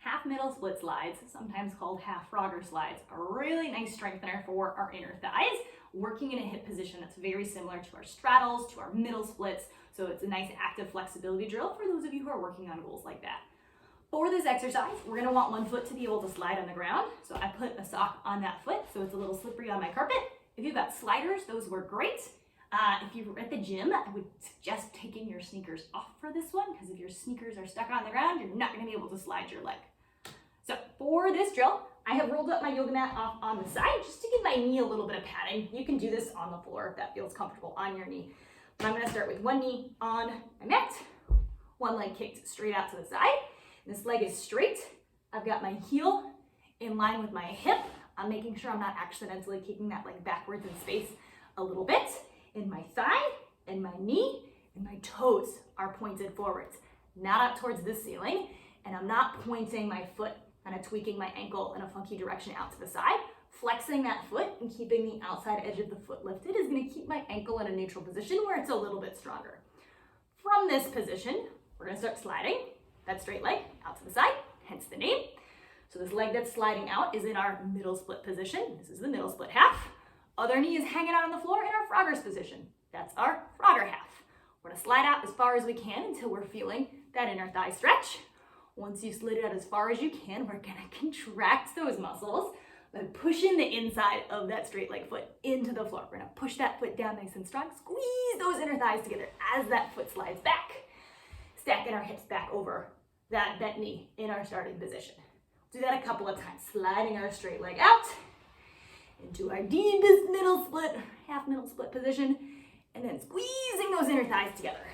Half middle split slides, sometimes called half Frogger slides, are a really nice strengthener for our inner thighs, working in a hip position that's very similar to our straddles, to our middle splits. So it's a nice active flexibility drill for those of you who are working on goals like that. For this exercise, we're gonna want one foot to be able to slide on the ground. So I put a sock on that foot so it's a little slippery on my carpet. If you've got sliders, those work great. If you're at the gym, I would suggest taking your sneakers off for this one, because if your sneakers are stuck on the ground, you're not gonna be able to slide your leg. So for this drill, I have rolled up my yoga mat off on the side just to give my knee a little bit of padding. You can do this on the floor if that feels comfortable on your knee. But I'm gonna start with one knee on my mat, one leg kicked straight out to the side. This leg is straight. I've got my heel in line with my hip. I'm making sure I'm not accidentally kicking that leg backwards in space a little bit. And my thigh and my knee and my toes are pointed forwards, not up towards the ceiling. And I'm not pointing my foot, kind of tweaking my ankle in a funky direction out to the side. Flexing that foot and keeping the outside edge of the foot lifted is going to keep my ankle in a neutral position where it's a little bit stronger. From this position, we're going to start sliding that straight leg out to the side, hence the name. So this leg that's sliding out is in our middle split position. This is the middle split half. Other knee is hanging out on the floor in our Frogger's position. That's our Frogger half. We're gonna slide out as far as we can until we're feeling that inner thigh stretch. Once you slid it out as far as you can, we're gonna contract those muscles by pushing the inside of that straight leg foot into the floor. We're gonna push that foot down nice and strong, squeeze those inner thighs together as that foot slides back, stacking our hips back over that bent knee in our starting position. Do that a couple of times, sliding our straight leg out into our deepest middle split, half middle split position, and then squeezing those inner thighs together,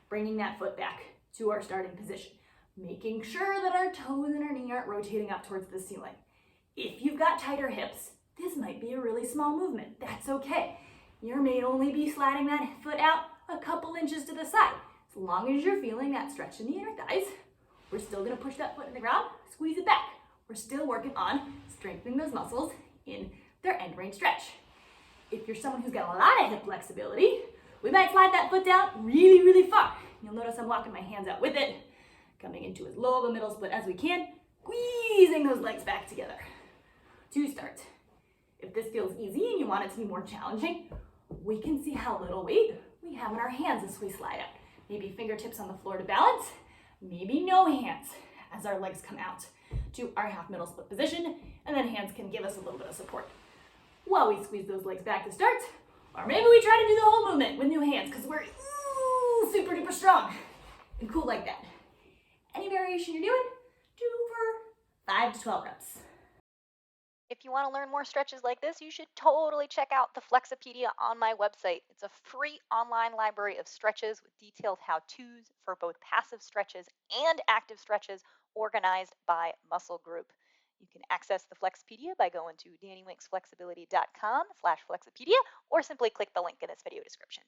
bringing that foot back to our starting position, making sure that our toes and our knee aren't rotating up towards the ceiling. If you've got tighter hips, this might be a really small movement. That's okay. You may only be sliding that foot out a couple inches to the side. As long as you're feeling that stretch in the inner thighs, we're still gonna push that foot in the ground, squeeze it back. We're still working on strengthening those muscles in their end range stretch. If you're someone who's got a lot of hip flexibility, we might slide that foot down really, really far. You'll notice I'm walking my hands out with it, coming into as low of a middle split as we can, squeezing those legs back together. To start. If this feels easy and you want it to be more challenging, we can see how little weight we have in our hands as we slide out. Maybe fingertips on the floor to balance, maybe no hands as our legs come out to our half middle split position, and then hands can give us a little bit of support while we squeeze those legs back to start. Or maybe we try to do the whole movement with new hands because we're super duper strong and cool like that. Any variation you're doing, do for 5 to 12 reps. If you want to learn more stretches like this, you should totally check out the Flexopedia on my website. It's a free online library of stretches with detailed how-tos for both passive stretches and active stretches organized by muscle group. You can access the Flexopedia by going to dannywinksflexibility.com/Flexopedia or simply click the link in this video description.